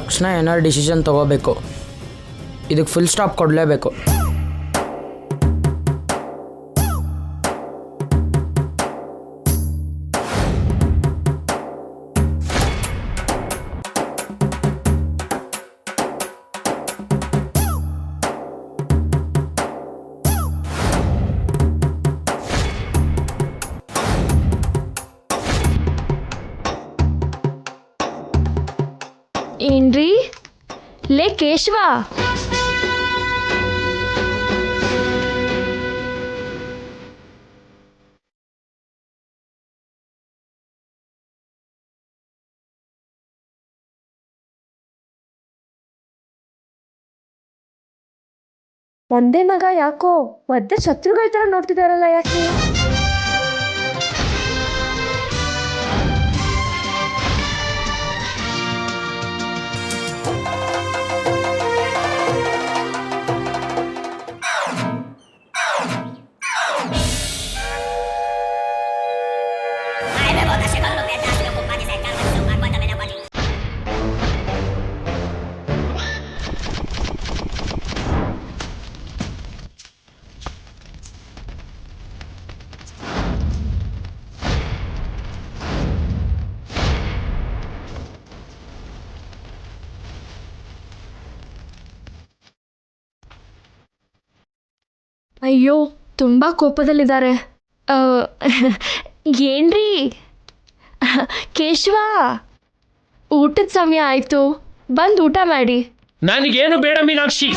ತಕ್ಷಣ ಏನಾದ್ರು ಡಿಸಿಷನ್ ತಗೋಬೇಕು. ಇದಕ್ಕೆ ಫುಲ್ ಸ್ಟಾಪ್ ಕೊಡಲೇಬೇಕು. ಏನ್ರಿ ಲೇ ಕೇಶವ, ಒಂದೇ ಮಗ ಯಾಕೋ ಒದ್ದೆ ಶತ್ರುಗಳ ತರ ನೋಡ್ತಿದಾರಲ್ಲ, ಯಾಕೆ? ಅಯ್ಯೋ, ತುಂಬಾ ಕೋಪದಲ್ಲಿದ್ದಾರೆ. ಏನ್ರಿ ಕೇಶವ, ಊಟದ ಸಮಯ ಆಯ್ತು, ಬಂದು ಊಟ ಮಾಡಿ. ನನಗೇನು ಬೇಡ ಮೀನಾಕ್ಷಿ.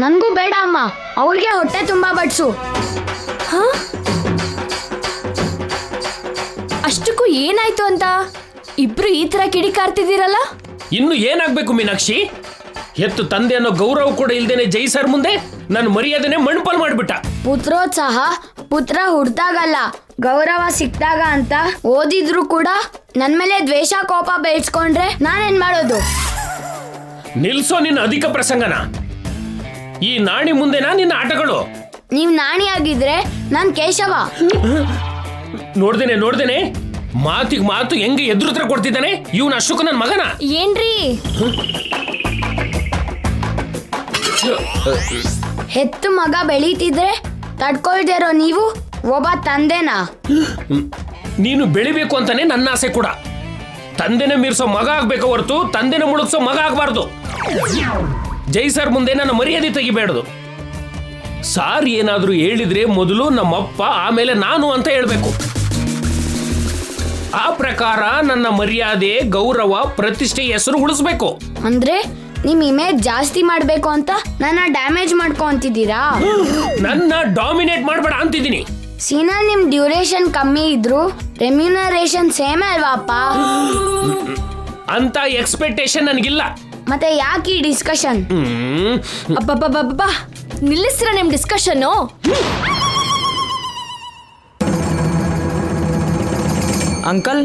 ನನಗೂ ಬೇಡ ಅಮ್ಮ, ಅವ್ರಿಗೆ ಹೊಟ್ಟೆ ತುಂಬಾ ಬಡ್ಸು. ಅಷ್ಟಕ್ಕೂ ಏನಾಯ್ತು ಅಂತ ಇಬ್ರು ಈ ತರ ಕಿಡಿಕಾರ್ತಿದ್ದೀರಲ್ಲ? ಇನ್ನು ಏನಾಗ್ಬೇಕು ಮೀನಾಕ್ಷಿ? ಹೆತ್ತು ತಂದೆ ಅನ್ನೋ ಗೌರವ ಕೂಡ ಇಲ್ದೇನೆ ಜೈ ಸರ್ ಮುಂದೆ ನನ್ನ ಮರ್ಯಾದನೆ ಮಣ್ಪಾಲ್ ಮಾಡ್ಬಿಟ್ಟ. ಪುತ್ರೋತ್ಸಾಹ ಪುತ್ರ ಹುಡ್ದಾಗಲ್ಲ, ಗೌರವ ಸಿಕ್ತಾಗ ಅಂತ ಓದಿದ್ರು ಕೂಡ ನನ್ ಮೇಲೆ ದ್ವೇಷ ಕೋಪ ಬೆಳೆಸ್ಕೊಂಡ್ರೆ ನಾನೇನ್ ಮಾಡೋದು? ನಿಲ್ಸೋ ನಿನ್ನ ಅಧಿಕ ಪ್ರಸಂಗನ. ಈ ನಾಣಿ ಮುಂದೆನಾ ನಿನ್ನ ಆಟಗಳು? ನೀವ್ ನಾಣಿ ಆಗಿದ್ರೆ ನಾನ್ ಕೇಶವ. ನೋಡ್ದೇನೆ ಮಾತಿಗೆ ಮಾತು ಹೆಂಗೆ ಎದುರುತ್ರ ಕೊಡ್ತಿದ್ದಾನೆ ಇವನು. ಅಶೋಕ ನನ್ನ ಮಗನ. ಏನ್ರಿ ಹೆತ್ತು ಮಗ ಬೆಳೀತಿದ್ರೆ ತಡ್ಕೊಳ್ದೇ ಇರೋ ನೀವು ಒಬ್ಬ ತಂದೆನಾ? ನೀನು ಬೆಳಿಬೇಕು ಅಂತಾನೆ ನನ್ನ ಆಸೆ ಕೂಡ. ತಂದೆನ ಮೀರ್ಸೋ ಮಗ ಆಗ್ಬೇಕು ಹೊರತು ತಂದೆನ ಮುಳುಗ್ಸೋ ಮಗ ಆಗ್ಬಾರ್ದು. ಜೈ ಸರ್ ಮುಂದೆ ನನ್ನ ಮರ್ಯಾದೆ ತೆಗಿಬೇಡದು. ಸಾರ್ ಏನಾದ್ರೂ ಹೇಳಿದ್ರೆ ಮೊದಲು ನಮ್ಮಪ್ಪ ಆಮೇಲೆ ನಾನು ಅಂತ ಹೇಳ್ಬೇಕು. ಆ ಪ್ರಕಾರ ನನ್ನ ಮರ್ಯಾದೆ, ಗೌರವ, ಪ್ರತಿಷ್ಠೆ, ಹೆಸರು ಉಳಿಸ್ಬೇಕು. ಅಂದ್ರೆ ನಿಮ್ ಇಮೇಜ್ ಜಾಸ್ತಿ ಮಾಡ್ಬೇಕು ಅಂತ ನನ್ನ ಡ್ಯಾಮೇಜ್ ಮಾಡ್ಕೊ ಅಂತಿದ್ದೀರಾ? ನನ್ನ ಡಾಮಿನೇಟ್ ಮಾಡ್ಬೇಡ ಅಂತಿದ್ದೀನಿ. ಸೀನಾ, ನಿಮ್ ಡ್ಯೂರೇಷನ್ ಕಮ್ಮಿ ಇದ್ರು ರೆಮ್ಯುನರೇಷನ್ ಸೇಮ್ ಅಲ್ವಾಪ್ಪ? ಅಂತ ಎಕ್ಸ್ಪೆಕ್ಟೇಷನ್ ನನಗಿಲ್ಲ. ಮತ್ತೆ ಯಾಕೆ ಈ ಡಿಸ್ಕಷನ್? ಅಬ್ಬಬ್ಬಬ್ಬಬ್ಬಾ, ನಿಲ್ಲಿಸ್ರ ನಿಮ್ ಡಿಸ್ಕಷನ್ನು. ಅಂಕಲ್,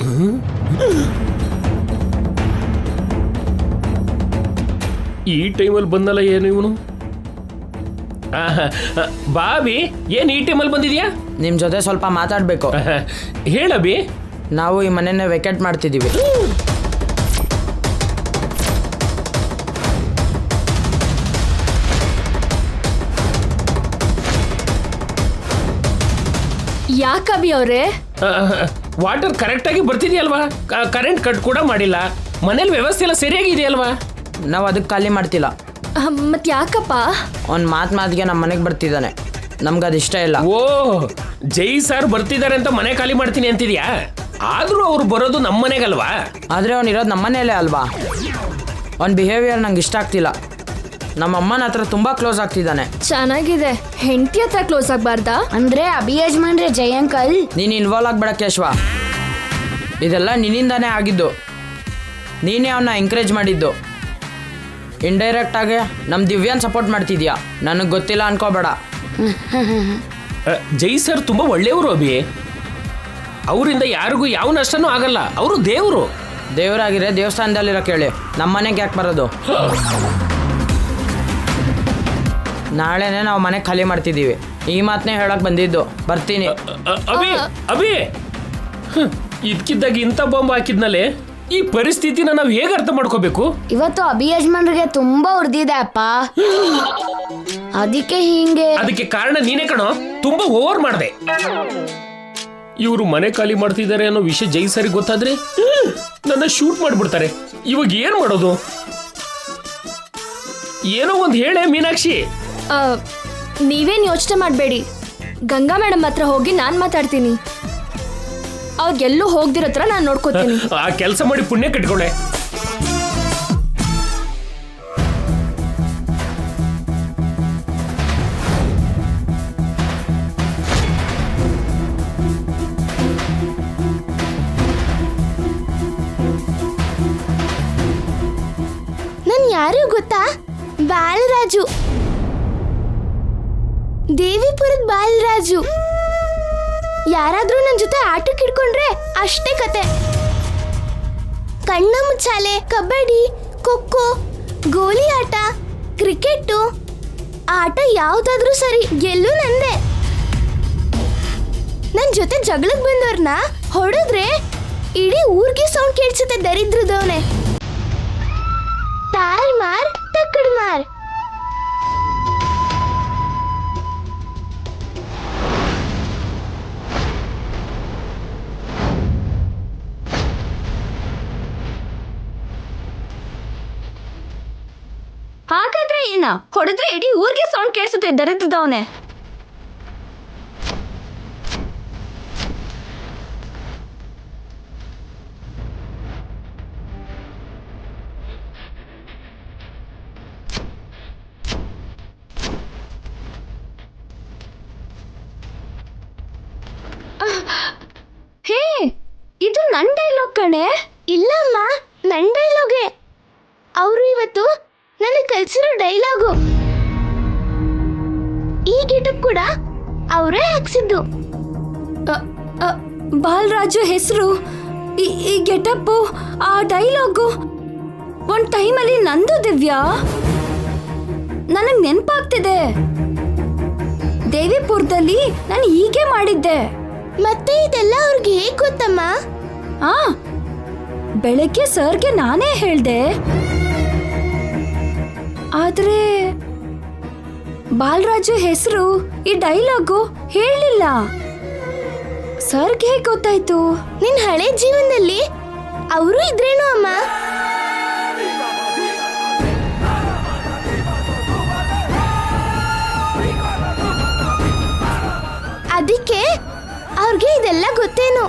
ಈ ಟೈಮಲ್ಲಿ ಬಂದಲ್ಲ ಏನು ಇವನು? ಬಾಬಿ, ಏನ್ ಈ ಟೈಮಲ್ಲಿ ಬಂದಿದ್ಯಾ? ನಿಮ್ಮ ಜೊತೆ ಸ್ವಲ್ಪ ಮಾತಾಡಬೇಕು. ಹೇಳಬಿ. ನಾವು ಈ ಮನೆಯನ್ನ ವೆಕೇಟ್ ಮಾಡ್ತಿದ್ದೀವಿ. ಯಾಕಬಿ ಅವ್ರೆ? ವಾಟರ್ ಕರೆಕ್ಟ್ ಆಗಿ ಬರ್ತಿದ್ಯಲ್ವಾ? ಕರೆಂಟ್ ಕಟ್ ಕೂಡ ಮಾಡಿಲ್ಲ. ಮನೇಲಿ ವ್ಯವಸ್ಥೆ ಎಲ್ಲ ಸರಿಯಾಗಿದೆಯಲ್ವಾ? ನಾವು ಅದಕ್ಕೆ ಖಾಲಿ ಮಾಡ್ತಿಲ್ಲ. ಮತ್ ಯಾಕಪ್ಪ? ಒಂದು ಮಾತಿಗೆ ನಮ್ಮ ಮನೆಗೆ ಬರ್ತಿದ್ದಾನೆ. ನಮ್ಗದು ಇಷ್ಟ ಇಲ್ಲ. ಓ, ಜೈ ಸರ್ ಬರ್ತಿದ್ದಾರೆ ಅಂತ ಮನೆ ಖಾಲಿ ಮಾಡ್ತೀನಿ ಅಂತಿದ್ಯಾ? ಆದ್ರೂ ಅವ್ರು ಬರೋದು ನಮ್ಮ ಮನೆಗಲ್ವಾ? ಆದರೆ ಅವ್ನು ಇರೋದು ನಮ್ಮ ಮನೆಯಲ್ಲೇ ಅಲ್ವಾ? ಅವ್ನ ಬಿಹೇವಿಯರ್ ನಂಗೆ ಇಷ್ಟ ಆಗ್ತಿಲ್ಲ. ನಮ್ಮ ಅಮ್ಮನ ಹತ್ರ ತುಂಬಾ ಕ್ಲೋಸ್ ಆಗ್ತಿದ್ದಾನೆ. ಚೆನ್ನಾಗಿದೆ, ಹೆಂಡತಿ ಹತ್ರ ಕ್ಲೋಸ್ ಆಗ್ಬಾರ್ದಾ? ಅಂದ್ರೆ ಅಭಿಯಜಮಾನ್ರೆ ಜೈ ಅಂಕಲ್. ನೀನು ಇನ್ವಾಲ್ವ್ ಆಗ್ಬೇಡ ಕೇಶವ. ಇದೆಲ್ಲ ನಿನ್ನಿಂದಾನೇ ಆಗಿದ್ದು. ನೀನೇ ಅವನ್ನ ಎಂಕರೇಜ್ ಮಾಡಿದ್ದು. ಇಂಡೈರೆಕ್ಟ್ ಆಗಿ ನಮ್ಮ ದಿವ್ಯಾನ್ ಸಪೋರ್ಟ್ ಮಾಡ್ತಿದ್ಯಾ. ನನಗೆ ಗೊತ್ತಿಲ್ಲ ಅನ್ಕೋಬೇಡ. ಜೈ ಸರ್ ತುಂಬಾ ಒಳ್ಳೆಯವರು ಅಭಿ. ಅವರಿಂದ ಯಾರಿಗೂ ಯಾವ ನಷ್ಟನೂ ಆಗಲ್ಲ. ಅವರು ದೇವರು. ದೇವರಾಗಿರೇ ದೇವಸ್ಥಾನದಲ್ಲಿರೋ ಕೇಳಿ, ನಮ್ಮ ಮನೆಗೆ ಯಾಕೆ ಬರೋದು? ನಾಳೆನೇ ನಾವು ಮನೆ ಖಾಲಿ ಮಾಡ್ತಿದ್ದೀವಿ. ಈ ಮಾತನ್ನೇ ಹೇಳಕ್ ಬಂದಿದ್ದು. ಬರ್ತೀನಿ. ಅಭಿ, ಅಭಿ, ಇದಕ್ಕಿದ್ದಾಗ ಇಂಥ ಬಾಂಬ್ ಹಾಕಿದ್ನಲ್ಲೇ. ಈ ಪರಿಸ್ಥಿತಿನ ನಾವು ಹೇಗೆ ಅರ್ಥ ಮಾಡ್ಕೋಬೇಕು? ಇವತ್ತು ಅಭಿ ಯಜಮಾನ್ರಿಗೆ ತುಂಬಾ ಉರ್ದಿದೆ ಅಪ್ಪ, ಅದಕ್ಕೆ ಹಿಂಗೆ. ಅದಕ್ಕೆ ಕಾರಣ ನೀನೇ ಕಣೋ, ತುಂಬಾ ಓವರ್ ಮಾಡಿದೆ. ಇವರು ಮನೆ ಖಾಲಿ ಮಾಡ್ತಿದ್ದಾರೆ ಅನ್ನೋ ವಿಷಯ ಜೈ ಸರಿಗೆ ಗೊತ್ತಾದ್ರೆ ನನ್ನ ಶೂಟ್ ಮಾಡ್ಬಿಡ್ತಾರೆ. ಇವಾಗ ಏನ್ ಮಾಡೋದು? ಏನೋ ಒಂದು ಹೇಳೆ ಮೀನಾಕ್ಷಿ. ನೀವೇನು ಯೋಚನೆ ಮಾಡಬೇಡಿ, ಗಂಗಾ ಮೇಡಮ್ ಹತ್ರ ಹೋಗಿ ನಾನು ಮಾತಾಡ್ತೀನಿ. ಅವ್ರಿಗೆಲ್ಲೂ ಹೋಗ್ದಿರತ್ರ ನಾನು ನೋಡ್ಕೋತೀನಿ. ಆ ಕೆಲಸ ಮಾಡಿ ಪುಣ್ಯ ಕಟ್ಕೊಳ್ಳೆ. ನನ್ ಯಾರು ಗೊತ್ತಾ? ಬಾಲರಾಜು, ದೇವಿಪುರದ ಬಾಲರಾಜು. ಯಾರಾದ್ರೂ ನನ್ನ ಜೊತೆ ಆಟಕ್ಕೆ ಇಟ್ಕೊಂಡ್ರೆ ಅಷ್ಟೇ ಕತೆ. ಕಣ್ಣ ಮುಚ್ಚಾಲೆ, ಕಬಡ್ಡಿ, ಖೋಖೋ, ಗೋಲಿ ಆಟ, ಕ್ರಿಕೆಟ್ಟು, ಆಟ ಯಾವ್ದಾದ್ರೂ ಸರಿ ಗೆಲ್ಲು ನಂದೆ. ನನ್ ಜೊತೆ ಜಗಳಕ್ಕೆ ಬಂದವ್ರನ್ನ ಹೊಡೆದ್ರೆ ಇಡೀ ಊರ್ಗೆ ಸೌಂಡ್ ಕೇಳಿಸುತ್ತೆ ದರಿದ್ರದವನೇ. ತಾಲ್ ಮಾರ್ ತಕ್ಕಡ್ ಮಾರ್. ಹಾಗಾದ್ರೆ ಏನ? ಹೊಡೆದ್ರೆ ಇಡೀ ಊರಿಗೆ ಸೌಂಡ್ ಕೇಳಿಸುತ್ತೆ ದರಿದ್ರದವನೇ. ಹೇ, ಇದು ನನ್ ಡೈಲಾಗ್ ಕಣೆ. ಇಲ್ಲಮ್ಮ, ನನ್ ಡೈಲಾಗೆ. ಅವರು ಇವತ್ತು ನನಗೆ ಕಲ್ಸಿರೋ ಡೈಲಾಗು. ಈ ಗೆಟಪ್ ಕೂಡ ಅವರೇ ಹಾಕ್ಸಿದ್ದು. ಬಾಲರಾಜು ಹೆಸರು, ಈ ಗೆಟಪ್ಪು, ಆ ಡೈಲಾಗು ಒಂದ್ ಟೈಮಲ್ಲಿ ನಂದು ದಿವ್ಯಾ. ನನಗೆ ನೆನಪಾಗ್ತಿದೆ, ದೇವಿಪುರದಲ್ಲಿ ನಾನು ಹೀಗೆ ಮಾಡಿದ್ದೆ. ಮತ್ತೆ ಇದೆಲ್ಲ ಅವ್ರಿಗೆ ಹೇಗ್ ಗೊತ್ತಮ್ಮ? ಆ ಬೆಳಗ್ಗೆ ಸರ್ಗೆ ನಾನೇ ಹೇಳ್ದೆ, ಆದ್ರೆ ಬಾಲರಾಜು ಹೆಸರು, ಈ ಡೈಲಾಗು ಹೇಳಲಿಲ್ಲ. ಸರ್ಗೆ ಹೇಗೆ ಗೊತ್ತಾಯ್ತು? ನಿನ್ ಹಳೆ ಜೀವನದಲ್ಲಿ ಅವರು ಇದ್ರೇನು ಅಮ್ಮ? ಅದಕ್ಕೆ ಅವ್ರಿಗೆ ಇದೆಲ್ಲ ಗೊತ್ತೇನು?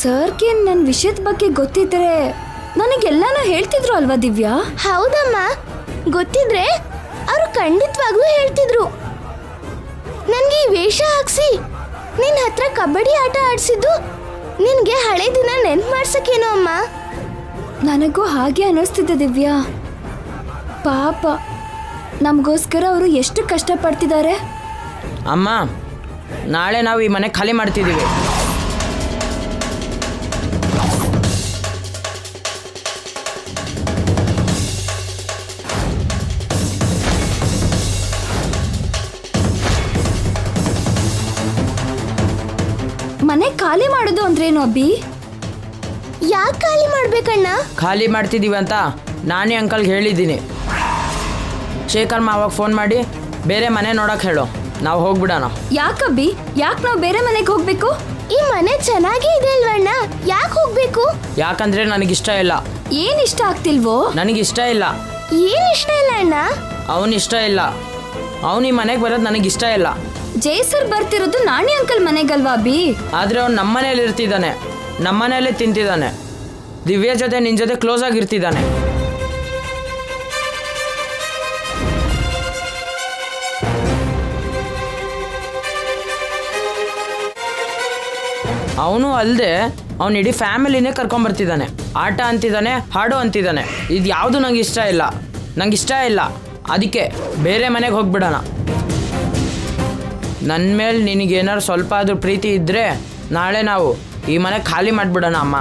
ಸರ್ಗೆ ನನ್ನ ವಿಷಯದ ಬಗ್ಗೆ ಗೊತ್ತಿದ್ರೆ ನನಗೆಲ್ಲಾನು ಹೇಳ್ತಿದ್ರು ಅಲ್ವಾ ದಿವ್ಯಾ? ಹೌದಮ್ಮ, ಗೊತ್ತಿದ್ರೆ ಅವರು ಖಂಡಿತವಾಗ್ಲೂ ಹೇಳ್ತಿದ್ರು. ನನ್ಗೆ ಈ ವೇಷ ಹಾಕ್ಸಿ ನಿನ್ ಹತ್ರ ಕಬಡ್ಡಿ ಆಟ ಆಡ್ಸಿದ್ದು ನಿನ್ಗೆ ಹಳೆ ದಿನ ನೆನ್ಪು ಮಾಡ್ಸಕ್ಕೇನೋ ಅಮ್ಮ. ನನಗೂ ಹಾಗೆ ಅನ್ನಿಸ್ತಿದ್ದೆ ದಿವ್ಯಾ. ಪಾಪ, ನಮಗೋಸ್ಕರ ಅವರು ಎಷ್ಟು ಕಷ್ಟಪಡ್ತಿದ್ದಾರೆ. ಅಮ್ಮ, ನಾಳೆ ನಾವು ಈ ಮನೆ ಖಾಲಿ ಮಾಡ್ತಿದ್ದೀವಿ. ಮನೆ ಖಾಲಿ ಮಾಡೋದು ಅಂದ್ರೇನು ಅಬ್ಬಿ? ಯಾಕೆ ಖಾಲಿ ಮಾಡ್ಬೇಕಣ್ಣ? ಖಾಲಿ ಮಾಡ್ತಿದ್ದೀವಿ ಅಂತ ನಾನೇ ಅಂಕಲ್ಗೆ ಹೇಳಿದ್ದೀನಿ. ಶೇಖರ್ ಮಾವಾಗ ಫೋನ್ ಮಾಡಿ ಬೇರೆ ಮನೆ ನೋಡಕ್ಕೆ ಹೇಳು, ನಾವು ಹೋಗ್ಬಿಡೋಣ. ಯಾಕಬ್ಬಿ? ಯಾಕೆ ನಾವು ಬೇರೆ ಮನೆಗೆ ಹೋಗ್ಬೇಕು? ಈ ಮನೆ ಚೆನ್ನಾಗೇ ಇದೆ ಅಲ್ವಣ್ಣ, ಯಾಕೆ ಹೋಗ್ಬೇಕು? ಯಾಕಂದ್ರೆ ನನಗಿಷ್ಟ ಇಲ್ಲ. ಏನ್ ಇಷ್ಟ ಆಗ್ತಿಲ್ವೋ? ನನಗಿಷ್ಟ ಇಲ್ಲ. ಏನ್ ಇಷ್ಟ ಇಲ್ಲ ಅಣ್ಣ? ಅವನಿಷ್ಟ ಇಲ್ಲ. ಅವನು ಈ ಮನೆಗೆ ಬರೋದು ನನಗಿಷ್ಟ ಇಲ್ಲ. ಜೈ ಸರ್ ಬರ್ತಿರೋದು ನಾಣಿ ಅಂಕಲ್ ಮನೆಗಲ್ವಾ ಅಬ್ಬಿ? ಆದರೆ ಅವ್ನು ನಮ್ಮ ಮನೇಲಿ ಇರ್ತಿದ್ದಾನೆ, ನಮ್ಮ ಮನೆಯಲ್ಲೇ ತಿಂತಿದ್ದಾನೆ. ದಿವ್ಯಾ ಜೊತೆ ನಿನ್ನ ಜೊತೆ ಕ್ಲೋಸ್ ಆಗಿರ್ತಿದ್ದಾನೆ. ಅವನು ಅಲ್ಲದೆ ಅವನು ಇಡೀ ಫ್ಯಾಮಿಲಿನೇ ಕರ್ಕೊಂಬರ್ತಿದ್ದಾನೆ. ಆಟ ಅಂತಿದ್ದಾನೆ, ಹಾಡು ಅಂತಿದ್ದಾನೆ. ಇದು ಯಾವುದು ನಂಗೆ ಇಷ್ಟ ಇಲ್ಲ, ನಂಗೆ ಇಷ್ಟ ಇಲ್ಲ. ಅದಕ್ಕೆ ಬೇರೆ ಮನೆಗೆ ಹೋಗ್ಬಿಡೋಣ. ನನ್ನ ಮೇಲೆ ನಿನಗೇನಾದ್ರು ಸ್ವಲ್ಪ ಆದರೂ ಪ್ರೀತಿ ಇದ್ದರೆ ನಾಳೆ ನಾವು ಈ ಮನೆ ಖಾಲಿ ಮಾಡಿಬಿಡೋಣ ಅಮ್ಮ.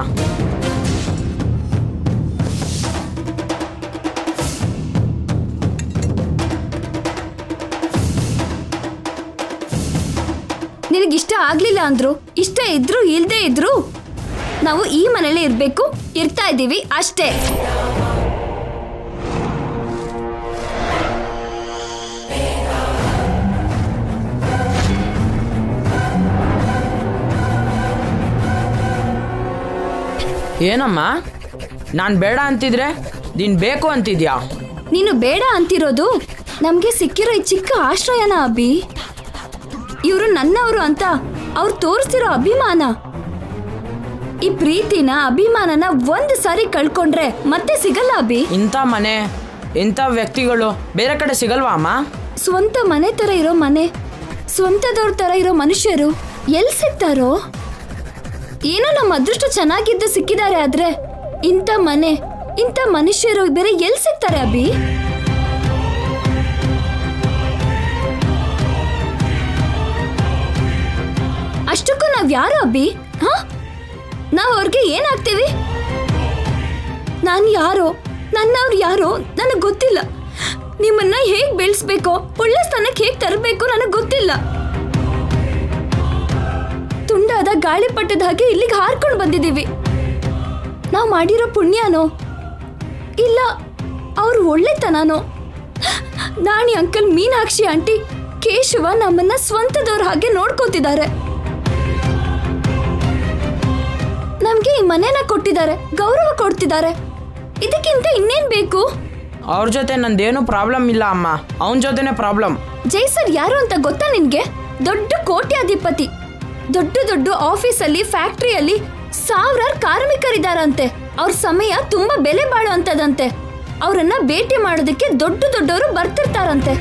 ನಿನಗಿಷ್ಟ ಆಗ್ಲಿಲ್ಲ ಅಂದ್ರು, ಇಷ್ಟ ಇದ್ರು ಇಲ್ದೇ ಇದ್ರು ನಾವು ಈ ಮನೇಲೇ ಇರಬೇಕು, ಇರ್ತಾ ಇದ್ದೀವಿ ಅಷ್ಟೇ. ಏನಮ್ಮ, ನಾನು ಬೇಡ ಅಂತಿದ್ರೆ ನೀನು ಬೇಕು ಅಂತಿದ್ಯಾ? ನೀನು ಬೇಡ ಅಂತಿರೋದು ನಮ್ಗೆ ಸಿಕ್ಕಿರೋ ಈ ಚಿಕ್ಕ ಆಶ್ರಯನ ಅಭಿ. ಇವರು ನನ್ನವರು ಅಂತ ಅವ್ರು ತೋರಿಸ್ತಿರೋ ಅಭಿಮಾನ, ಈ ಪ್ರೀತಿನ ಅಭಿಮಾನನ ಒಂದು ಸಾರಿ ಕಳ್ಕೊಂಡ್ರೆ ಮತ್ತೆ ಸಿಗಲ್ಲ ಅಭಿ. ಇಂಥ ಮನೆ, ಇಂಥ ವ್ಯಕ್ತಿಗಳು ಬೇರೆ ಕಡೆ ಸಿಗಲ್ವಾ ಅಮ್ಮ? ಸ್ವಂತ ಮನೆ ತರ ಇರೋ ಮನೆ, ಸ್ವಂತದವ್ರ ತರ ಇರೋ ಮನುಷ್ಯರು ಎಲ್ಲಿ ಸಿಗ್ತಾರೋ? ಏನೋ ನಮ್ಮ ಅದೃಷ್ಟ ಚೆನ್ನಾಗಿದ್ದು ಸಿಕ್ಕಿದ್ದಾರೆ, ಆದ್ರೆ ಇಂಥ ಮನೆ, ಇಂಥ ಮನುಷ್ಯರು ಬೇರೆ ಎಲ್ಲಿ ಸಿಗ್ತಾರೆ ಅಭಿ? ಅಷ್ಟಕ್ಕೂ ನಾವ್ ಯಾರು ಅಭಿ? ಹಾ, ನಾವ್ ಅವ್ರಿಗೆ ಏನಾಗ್ತೀವಿ? ನಾನು ಯಾರೋ, ನನ್ನವ್ರು ಯಾರೋ ನನಗೆ ಗೊತ್ತಿಲ್ಲ. ನಿಮ್ಮನ್ನ ಹೇಗ್ ಬೆಳೆಸ್ಬೇಕೋ, ಒಳ್ಳೆ ಸ್ಥಾನಕ್ಕೆ ಹೇಗ್ ತರಬೇಕು ನನಗೆ ಗೊತ್ತಿಲ್ಲ. ತುಂಡಾದ ಗಾಳಿಪಟ್ಟದ ಹಾಗೆ ಇಲ್ಲಿಗೆ ಹಾರ್ಕೊಂಡು ಬಂದಿದ್ದೀವಿ. ನಾವು ಮಾಡಿರೋ ಪುಣ್ಯನೋ ಇಲ್ಲ ಅವ್ರ ಒಳ್ಳೆತನನೋ? ನಾಣಿ ಅಂಕಲ್, ಮೀನಾಕ್ಷಿ ಆಂಟಿ, ಕೇಶವ ನಮ್ಮನ್ನ ಸ್ವಂತದವ್ರ ಹಾಗೆ ನೋಡ್ಕೋತಿದ್ದಾರೆ. ನಮ್ಗೆ ಈ ಮನೆನ ಕೊಟ್ಟಿದ್ದಾರೆ, ಗೌರವ ಕೊಡ್ತಿದ್ದಾರೆ. ಇದಕ್ಕಿಂತ ಇನ್ನೇನ್ ಬೇಕು? ಅವ್ರ ಜೊತೆ ನಂದೇನು ಪ್ರಾಬ್ಲಮ್ ಇಲ್ಲ ಅಮ್ಮ, ಅವನ ಜೊತೆನೇ ಪ್ರಾಬ್ಲಮ್. ಜೈ ಸರ್ ಯಾರು ಅಂತ ಗೊತ್ತಾ ನಿನ್ಗೆ? ದೊಡ್ಡ ಕೋಟ್ಯಾಧಿಪತಿ. ದೊಡ್ಡ ದೊಡ್ಡ ಆಫೀಸಲ್ಲಿ, ಫ್ಯಾಕ್ಟ್ರಿಯಲ್ಲಿ ಸಾವಿರಾರು ಕಾರ್ಮಿಕರಿದಾರಂತೆ. ಅವ್ರ ಸಮಯ ತುಂಬಾ ಬೆಲೆ ಬಾಳುವಂತದಂತೆ. ಅವರನ್ನ ಭೇಟಿ ಮಾಡೋದಕ್ಕೆ ದೊಡ್ಡ ದೊಡ್ಡವರು ಬರ್ತಿರ್ತಾರಂತೆ.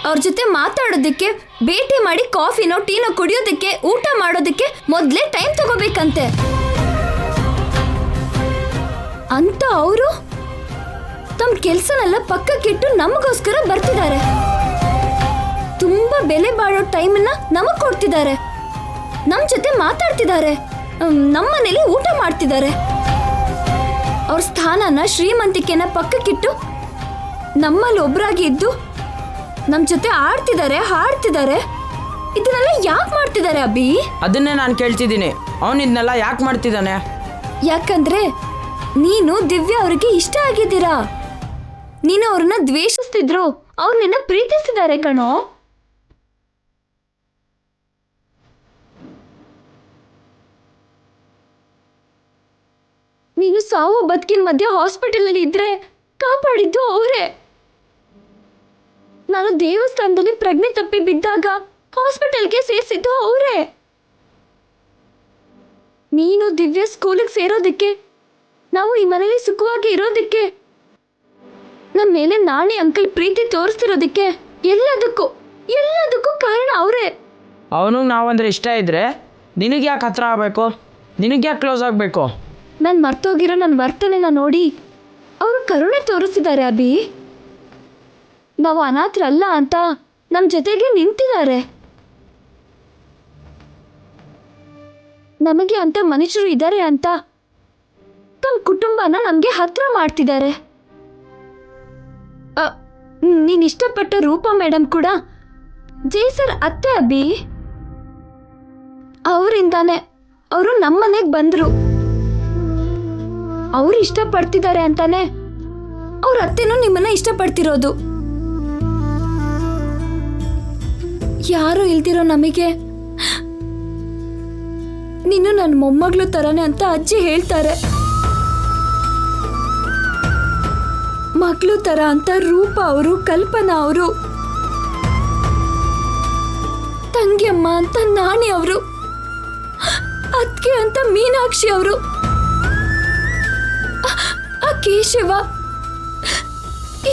ಅವ್ರ ಜೊತೆ ಮಾತಾಡೋದಕ್ಕೆ, ಭೇಟಿ ಮಾಡಿ ಕಾಫಿನೋ ಟೀನೋ ಕುಡಿಯೋದಕ್ಕೆ, ಊಟ ಮಾಡೋದಕ್ಕೆ ಮೊದ್ಲೇ ಟೈಮ್ ತಗೋಬೇಕಂತೆ. ಅಂತ ಅವರು ತಮ್ಮ ಕೆಲ್ಸನೆಲ್ಲ ಪಕ್ಕಕ್ಕಿಟ್ಟು ನಮಗೋಸ್ಕರ ಬರ್ತಿದ್ದಾರೆ. ತುಂಬಾ ಬೆಲೆ ಬಾಳೋ ಟೈಮನ್ನ ನಮಗ್ ಕೊಡ್ತಿದ್ದಾರೆ. ನಮ್ ಜೊತೆ ಮಾತಾಡ್ತಿದ್ದಾರೆ, ನಮ್ಮ ಮನೇಲಿ ಊಟ ಮಾಡ್ತಿದ್ದಾರೆ. ಅವ್ರ ಸ್ಥಾನನ, ಶ್ರೀಮಂತಿಕೆನ ಪಕ್ಕಕ್ಕಿಟ್ಟು ನಮ್ಮಲ್ಲಿ ಒಬ್ರಾಗಿ ಇದ್ದು ನಮ್ ಜೊತೆ ಆಡ್ತಿದ್ದಾರೆ, ಹಾಡ್ತಿದ್ದಾರೆ. ಇದನ್ನೆಲ್ಲ ಯಾಕೆ ಮಾಡ್ತಿದ್ದಾರೆ ಅಭಿ? ಅದನ್ನೇ ನಾನು ಕೇಳ್ತಿದ್ದೀನಿ, ಅವನು ಇದನ್ನೆಲ್ಲ ಯಾಕೆ ಮಾಡ್ತಿದ್ದಾನೆ? ಯಾಕಂದ್ರೆ ನೀನು ದಿವ್ಯಾ ಅವ್ರಿಗೆ ಇಷ್ಟ ಆಗಿದ್ದೀರಾ. ನೀನು ಅವ್ರನ್ನ ದ್ವೇಷಿಸ್ತಿದ್ರು, ಅವ್ರು ನಿನ್ನ ಪ್ರೀತಿಸ್ತಿದ್ದಾರೆ ಕಣೋ. ನೀನು ಸಾವು ಬದುಕಿನ ಮಧ್ಯೆ ಹಾಸ್ಪಿಟಲಲ್ಲಿ ಇದ್ರೆ ಕಾಪಾಡಿದ್ದು ಅವರೇ. ನಾನು ದೇವಸ್ಥಾನದಲ್ಲಿ ಪ್ರಜ್ಞೆ ತಪ್ಪಿ ಬಿದ್ದಾಗ ಹಾಸ್ಪಿಟಲ್ಗೆ ಸೇರಿಸಿದ್ದು ಅವರೇ. ನೀನು ದಿವ್ಯ ಸ್ಕೂಲಿಗೆ ಸೇರೋದಕ್ಕೆ, ನಾವು ಈ ಮನೇಲಿ ಸುಖವಾಗಿ ಇರೋದಕ್ಕೆ, ನಮ್ಮ ಮೇಲೆ ನಾಣಿ ಅಂಕಲ್ ಪ್ರೀತಿ ತೋರಿಸ್ತಿರೋದಕ್ಕೆ, ಎಲ್ಲದಕ್ಕೂ ಕಾರಣ ಅವರೇ. ಅವನಿಗೆ ನಾವಂದ್ರೆ ಇಷ್ಟ ಇದ್ರೆ ನಿನಗೆ ಯಾಕೆ ಹತ್ರ ಆಗಬೇಕು? ನಿನಗೆ ಯಾಕೆ ಕ್ಲೋಸ್ ಆಗಬೇಕು? ನಾನು ಮರ್ತೋಗಿರೋ ನನ್ನ ವರ್ತನೆನ ನೋಡಿ ಅವರು ಕರುಣೆ ತೋರಿಸಿದ್ದಾರೆ ಅಭಿ. ನಾವು ಅನಾಥರಲ್ಲ ಅಂತ ನಮ್ಮ ಜೊತೆಗೆ ನಿಂತಿದ್ದಾರೆ. ನಮಗೆ ಅಂತ ಮನುಷ್ಯರು ಇದ್ದಾರೆ ಅಂತ ತಮ್ಮ ಕುಟುಂಬನ ನಮಗೆ ಹತ್ರ ಮಾಡ್ತಿದ್ದಾರೆ. ನೀನು ಇಷ್ಟಪಟ್ಟ ರೂಪಾ ಮೇಡಮ್ ಕೂಡ ಜೈ ಸರ್ ಅತ್ತೆ ಅಭಿ. ಅವರಿಂದಾನೆ ಅವರು ನಮ್ಮನೆಗೆ ಬಂದರು. ಅವ್ರು ಇಷ್ಟಪಡ್ತಿದ್ದಾರೆ ಅಂತಾನೆ ಅವ್ರ ಅತ್ತೆನೂ ನಿಮ್ಮನ್ನ ಇಷ್ಟಪಡ್ತಿರೋದು. ಯಾರು ಇಲ್ದಿರೋ ನಮಗೆ ನೀನು ನನ್ನ ಮೊಮ್ಮಗಳು ತರನೇ ಅಂತ ಅಜ್ಜಿ ಹೇಳ್ತಾರೆ. ಮಗಳು ತರ ಅಂತ ರೂಪ ಅವರು, ಕಲ್ಪನಾ ಅವರು, ತಂಗಿಯಮ್ಮ ಅಂತ ನಾಣಿ ಅವರು, ಅದ್ಕೆ ಅಂತ ಮೀನಾಕ್ಷಿ ಅವರು, ಆ ಕೇಶವ,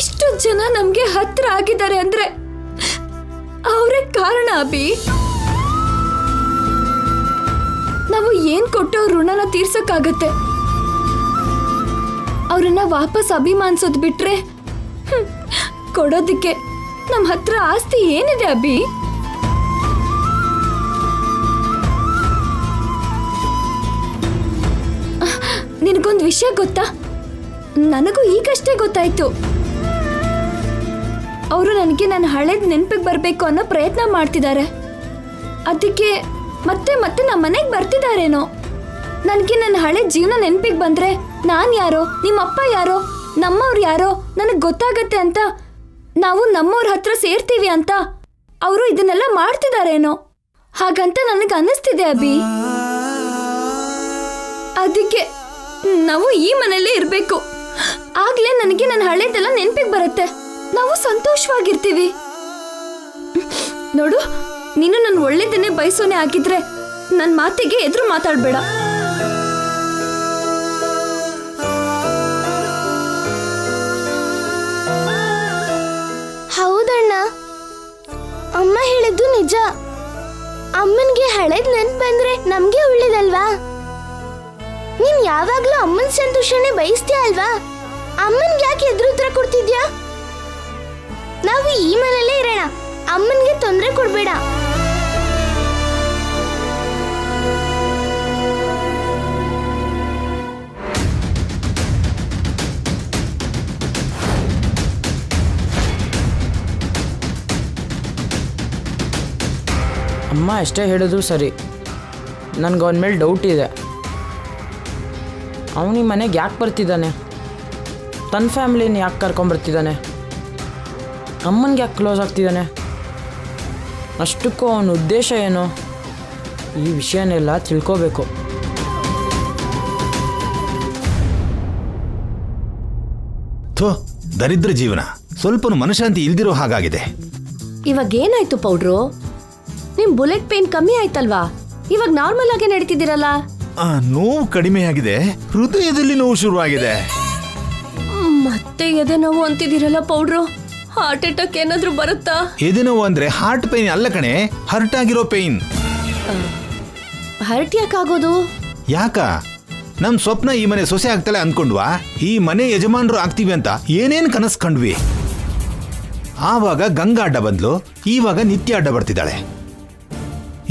ಇಷ್ಟು ಜನ ನಮ್ಗೆ ಹತ್ರ ಆಗಿದ್ದಾರೆ ಅಂದ್ರೆ ಅವರೇ ಕಾರಣ ಅಭಿ. ನಾವು ಏನ್ ಕೊಟ್ಟು ಅವ್ರ ಋಣನ ತೀರ್ಸಕ್ಕಾಗತ್ತೆ? ಅವ್ರನ್ನ ವಾಪಸ್ ಅಭಿಮಾನಿಸೋದ್ ಬಿಟ್ರೆ ಕೊಡೋದಕ್ಕೆ ನಮ್ಮ ಹತ್ರ ಆಸ್ತಿ ಏನಿದೆ ಅಭಿ? ನಿನಗೊಂದು ವಿಷಯ ಗೊತ್ತಾ? ನನಗೂ ಈಗಷ್ಟೇ ಗೊತ್ತಾಯ್ತು. ಅವರು ನನಗೆ ನನ್ನ ಹಳೇದ್ ನೆನಪಿಗೆ ಬರಬೇಕು ಅನ್ನೋ ಪ್ರಯತ್ನ ಮಾಡ್ತಿದ್ದಾರೆ. ಅದಕ್ಕೆ ಮತ್ತೆ ಮತ್ತೆ ನಮ್ಮ ಮನೆಗೆ ಬರ್ತಿದ್ದಾರೇನೋ. ನನಗೆ ನನ್ನ ಹಳೆ ಜೀವನ ನೆನಪಿಗೆ ಬಂದ್ರೆ ನಾನು ಯಾರೋ ನಿಮ್ಮಪ್ಪ ಯಾರೋ ನಮ್ಮವ್ರು ಯಾರೋ ನನಗೆ ಗೊತ್ತಾಗತ್ತೆ ಅಂತ ನಾವು ನಮ್ಮವ್ರ ಹತ್ರ ಸೇರ್ತೀವಿ ಅಂತ ಅವರು ಇದನ್ನೆಲ್ಲ ಮಾಡ್ತಿದಾರೇನೋ ಹಾಗಂತ ನನಗೆ ಅನ್ನಿಸ್ತಿದೆ ಅಭಿ. ಅದಕ್ಕೆ ನಾವು ಈ ಮನೆಯಲ್ಲೇ ಇರಬೇಕು. ಆಗ್ಲೇ ನನಗೆ ನನ್ನ ಹಳೇದೆಲ್ಲ ನೆನಪಿಗೆ ಬರುತ್ತೆ. ನಾವು ಸಂತೋಷವಾಗಿರ್ತೀವಿ. ನೋಡು, ನೀನು ನನ್ನ ಒಳ್ಳೇದನ್ನೇ ಬಯಸೋನೆ ಆಗಿದ್ರೆ ನನ್ನ ಮಾತಿಗೆ ಎದುರು ಮಾತಾಡಬೇಡ. ಹೌದಣ್ಣ, ಅಮ್ಮ ಹೇಳಿದ್ದು ನಿಜ. ಅಮ್ಮನ್ಗೆ ಹಳೇದ್ ನೆನ್ಪು ಬಂದ್ರೆ ನಮ್ಗೆ ಒಳ್ಳೇದಲ್ವಾ? ನೀನ್ ಯಾವಾಗ್ಲೂ ಅಮ್ಮನ್ ಸಂತೋಷನೇ ಬಯಸ್ತೀಯ ಅಲ್ವಾ? ಅಮ್ಮನ್ಗೆ ಯಾಕೆ ಎದುರು ಉತ್ತರ ಕೊಡ್ತಿದ್ಯಾ? ನಾವು ಈ ಮನೆಯಲ್ಲೇ ಇರೋಣ, ಅಮ್ಮನ್ಗೆ ತೊಂದರೆ ಕೊಡ್ಬೇಡ. ಅಮ್ಮ ಎಷ್ಟೇ ಹೇಳಿದ್ರು ಸರಿ, ನನಗೆ ಅವನ ಮೇಲೆ ಡೌಟ್ ಇದೆ. ಅವನು ಈ ಮನೆಗೆ ಯಾಕೆ ಬರ್ತಿದ್ದಾನೆ? ತನ್ನ ಫ್ಯಾಮಿಲಿನ ಯಾಕೆ ಕರ್ಕೊಂಬರ್ತಿದ್ದಾನೆ? ಅಮ್ಮನಿಗೆ ಯಾಕೆ ಕ್ಲೋಸ್ ಆಗ್ತಿದ್ದಾನೆ? ಅಷ್ಟಕ್ಕೂ ಅವನ ಉದ್ದೇಶ ಏನು? ಈ ವಿಷಯನೆಲ್ಲ ತಿಳ್ಕೋಬೇಕು. ಥೋ, ದರಿದ್ರ ಜೀವನ, ಸ್ವಲ್ಪನೂ ಮನಶಾಂತಿ ಇಲ್ದಿರೋ ಹಾಗಾಗಿದೆ. ಇವಾಗ ಏನಾಯ್ತು ಪೌಡ್ರು? ನಿಮ್ ಬುಲೆಟ್ ಪೇನ್ ಕಮ್ಮಿ ಆಯ್ತಲ್ವಾ? ಇವಾಗ ನಾರ್ಮಲ್ ಆಗಿ ನಡೀತಿದ್ದೀರಲ್ಲ. ನೋವು ಕಡಿಮೆಯಾಗಿದೆ, ಹೃದಯದಲ್ಲಿ ನೋವು ಶುರುವಾಗಿದೆ. ಮತ್ತೆ ಎದೆ ನೋವು ಅಂತಿದ್ದೀರಲ್ಲ ಪೌಡ್ರು, ಹಾರ್ಟ್ ಅಟ್ಯಾಕ್ ಏನಾದ್ರೂ ಬರುತ್ತಾ? ಎದೆ ನೋವು ಅಂದ್ರೆ ಹಾರ್ಟ್ ಪೇನ್ ಅಲ್ಲ ಕಣೆ, ಹರ್ಟ್ ಆಗಿರೋ ಪೇನ್. ಹರ್ಟ್ ಯಾಕಾಗೋದು? ಯಾಕ? ನಮ್ ಸ್ವಪ್ನ ಈ ಮನೆ ಸೊಸೆ ಆಗ್ತಲೆ ಅನ್ಕೊಂಡ್ವಾ? ಈ ಮನೆ ಯಜಮಾನರು ಆಗ್ತೀವಿ ಅಂತ ಏನೇನ್ ಕನಸು ಕಂಡ್ವಿ. ಆವಾಗ ಗಂಗಾ ಅಡ್ಡ ಬಂದ್ಲು, ಈವಾಗ ನಿತ್ಯ ಅಡ್ಡ ಬರ್ತಿದ್ದಾಳೆ.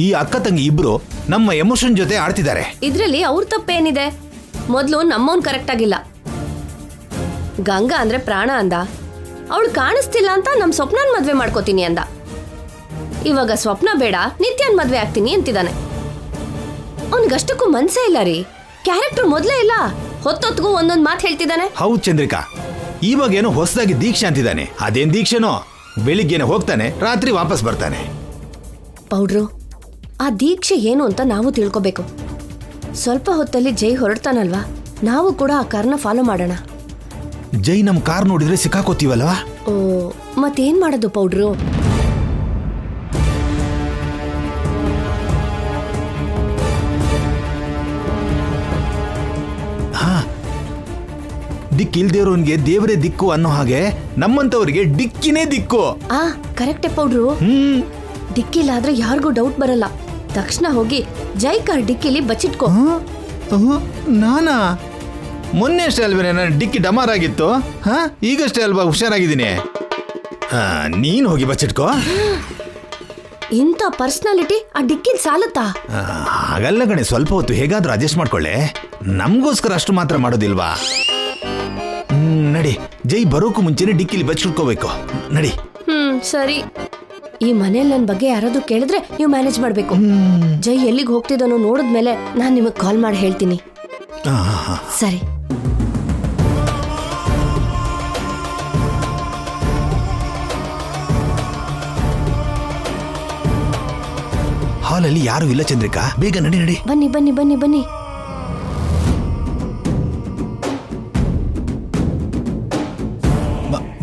ಈ ಅಕ್ಕ ತಂಗಿ ಇಬ್ರು ನಮ್ಮ ಎಮೋಷನ್ ಜೊತೆ ಆಡ್ತಿದ್ದಾರೆ. ಇದ್ರಲ್ಲಿ ಅವ್ರ ತಪ್ಪೇನಿದೆ? ಮೊದ್ಲು ನಮ್ಮವನ್ ಕರೆಕ್ಟ್ ಆಗಿಲ್ಲ. ಗಂಗಾ ಅಂದ್ರೆ ಪ್ರಾಣ ಅಂದ, ಅವಳು ಕಾಣಿಸ್ತಿಲ್ಲ ಅಂತ ನಮ್ ಸ್ವಪ್ನನ್ ಮದ್ವೆ ಮಾಡ್ಕೋತೀನಿ ಅಂದ. ಇವಾಗ ಸ್ವಪ್ನ ಬೇಡ ನಿತ್ಯನ್ ಮದ್ವೆ ಆಗ್ತೀನಿ ಅಂತಿದ್ದಾನೆ. ಅವನಿಗಷ್ಟಕ್ಕೂ ಮನ್ಸೇ ಇಲ್ಲ ರೀ. ಕ್ಯಾರೆಕ್ಟರ್ ಮೊದ್ಲೇ ಇಲ್ಲ, ಹೊತ್ತೊತ್ಗೂ ಒಂದೊಂದ್ ಮಾತು ಹೇಳ್ತಿದ್ದಾನೆ. ಹೌದು ಚಂದ್ರಿಕಾ, ಇವಾಗೇನೋ ಹೊಸದಾಗಿ ದೀಕ್ಷೆ ಅಂತಿದ್ದಾನೆ. ಅದೇನ್ ದೀಕ್ಷೆನೋ? ಬೆಳಿಗ್ಗೆನೆ ಹೋಗ್ತಾನೆ, ರಾತ್ರಿ ವಾಪಸ್ ಬರ್ತಾನೆ. ಪೌಡ್ರು, ಆ ದೀಕ್ಷೆ ಏನು ಅಂತ ನಾವು ತಿಳ್ಕೊಬೇಕು. ಸ್ವಲ್ಪ ಹೊತ್ತಲ್ಲಿ ಜೈ ಹೊರಡ್ತಾನಲ್ವಾ, ನಾವು ಕೂಡ ಆ ಕಾರ್ನ ಫಾಲೋ ಮಾಡೋಣ. ಜೈ ನಮ್ ಕಾರ್ ನೋಡಿದ್ರೆ ಸಿಕ್ಕಾಕೋತೀವಲ್ವಾ? ಓ, ಮತ್ತೇನ್ ಮಾಡೋದು ಪೌಡ್ರು? ದಿಕ್ಕಿಲ್ದೇವ್ರವನ್ಗೆ ದೇವರೇ ದಿಕ್ಕು ಅನ್ನೋ ಹಾಗೆ ನಮ್ಮಂತವರಿಗೆ ಡಿಕ್ಕಿನೇ ದಿಕ್ಕು. ಕರೆಕ್ಟೇ ಪೌಡ್ರು. ಡಿಕ್ಕಿಲಾದ್ರೆ ಯಾರಿಗೂ ಡೌಟ್ ಬರಲ್ಲ. ತಕ್ಷಣ ಹೋಗಿ ಜೈ ಕಾರ್ ಡಿಕ್ಕಿಲಿ ಬಚ್ಚಿಟ್ಕೋ. ನಾನಾ? ಮೊನ್ನೆ ಅಷ್ಟೇ ಅಲ್ವೇ ನನ್ನ ಡಿಕ್ಕಿ ಡಮಾರ್ ಆಗಿತ್ತು. ಈಗಷ್ಟೇ ಅಲ್ವಾ ಹುಷಾರಾಗಿದ್ದೀನಿ. ನೀನ್ ಹೋಗಿ ಬಚ್ಚಿಟ್ಕೋ. ಇಂಥ ಪರ್ಸನಾಲಿಟಿ ಆ ಡಿಕ್ಕಿಲ್ ಸಾಲತ್ತಾ? ಹಾಗಲ್ಲ ಕಣೆ, ಸ್ವಲ್ಪ ಹೊತ್ತು ಹೇಗಾದ್ರೂ ಅಡ್ಜಸ್ಟ್ ಮಾಡ್ಕೊಳ್ಳೆ. ನಮ್ಗೋಸ್ಕರ ಅಷ್ಟು ಮಾತ್ರ ಮಾಡೋದಿಲ್ವಾ? ನಡಿ, ಜೈ ಬರೋಕು ಮುಂಚೆನೆ ಡಿಕ್ಕಿಲಿ ಬಚ್ಚಿಟ್ಕೋಬೇಕು. ನಡಿ. ಸರಿ. ಈ ಮನೇಲಿ ನನ್ನ ಬಗ್ಗೆ ಯಾರಾದ್ರೂ ಕೇಳಿದ್ರೆ ನೀವು ಮ್ಯಾನೇಜ್ ಮಾಡ್ಬೇಕು. ಜೈ ಎಲ್ಲಿಗೆ ಹೋಗ್ತಿದ್ದಾನೋ ನೋಡಿದ್ಮೇಲೆ ನಾನ್ ನಿಮಗ್ ಕಾಲ್ ಮಾಡಿ ಹೇಳ್ತೀನಿ. ಸರಿ. ಹಾಲಲ್ಲಿ ಯಾರು ಇಲ್ಲ ಚಂದ್ರಿಕಾ, ಬೇಗ ನಡಿ ನಡಿ. ಬನ್ನಿ ಬನ್ನಿ ಬನ್ನಿ ಬನ್ನಿ.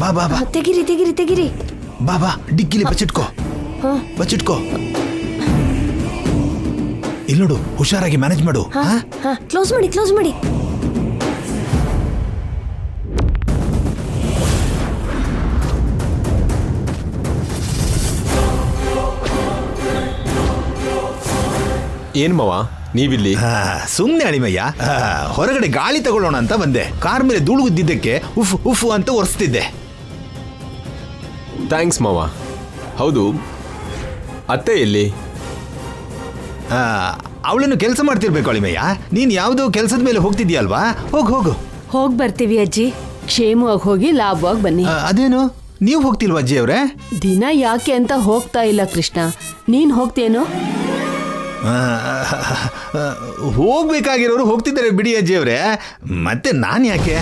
ಬಾ ಬಾ ಬಾ. ತೆಗಿರಿ ತೆಗಿರಿ ತೆಗಿರಿ. ಬಾ ಬಾ, ಡಿಕ್ಕಿಲಿ ಬಚ್ಚಿಟ್ಕೋ. ಬಚ್ಚಿಟ್ಕೋ. ಇಲ್ಲಿ ನೋಡು, ಹುಷಾರಾಗಿ ಮ್ಯಾನೇಜ್ ಮಾಡು. ಕ್ಲೋಸ್ ಮಾಡಿ ಕ್ಲೋಸ್ ಮಾಡಿ. ಏನ್ ಮಾವ ನೀವಿಲ್ಲಿ? ಸುಮ್ನೆ ಅಳಿಮಯ್ಯ, ಹೊರಗಡೆ ಗಾಳಿ ತಗೊಳ್ಳೋಣ ಅಂತ ಬಂದೆ. ಕಾರ್ ಮೇಲೆ ಧೂಳು ಗುದ್ದಿದ್ದಕ್ಕೆ ಉಫ್ ಉಫ್ ಅಂತ ಒರೆಸ್ತಿದ್ದೆ. ಥ್ಯಾಂಕ್ಸ್ ಮಾವ. ಹೌದು, ಅತ್ತೆ ಎಲ್ಲಿ? ಅವಳನ್ನು ಕೆಲಸ ಮಾಡ್ತಿರ್ಬೇಕು ಅಳಿಮಯ್ಯ. ನೀನ್ ಯಾವುದೋ ಕೆಲಸದ ಮೇಲೆ ಹೋಗ್ತಿದ್ಯಲ್ವಾ? ಹೋಗು ಹೋಗು. ಹೋಗ್ ಬರ್ತೀವಿ ಅಜ್ಜಿ, ಕ್ಷೇಮವಾಗಿ ಹೋಗಿ ಲಾಭವಾಗಿ ಬನ್ನಿ. ಅದೇನು, ನೀವು ಹೋಗ್ತಿಲ್ವಾ ಅಜ್ಜಿ ಅವ್ರೆ? ದಿನ ಯಾಕೆ ಅಂತ ಹೋಗ್ತಾ ಇಲ್ಲ ಕೃಷ್ಣ, ನೀನ್ ಹೋಗ್ತೇನೋ? ಹೋಗ್ಬೇಕಾಗಿರೋರು ಹೋಗ್ತಿದ್ದಾರೆ ಬಿಡಿ ಅಜ್ಜಿಯವ್ರೆ, ಮತ್ತೆ ನಾನು ಯಾಕೆ?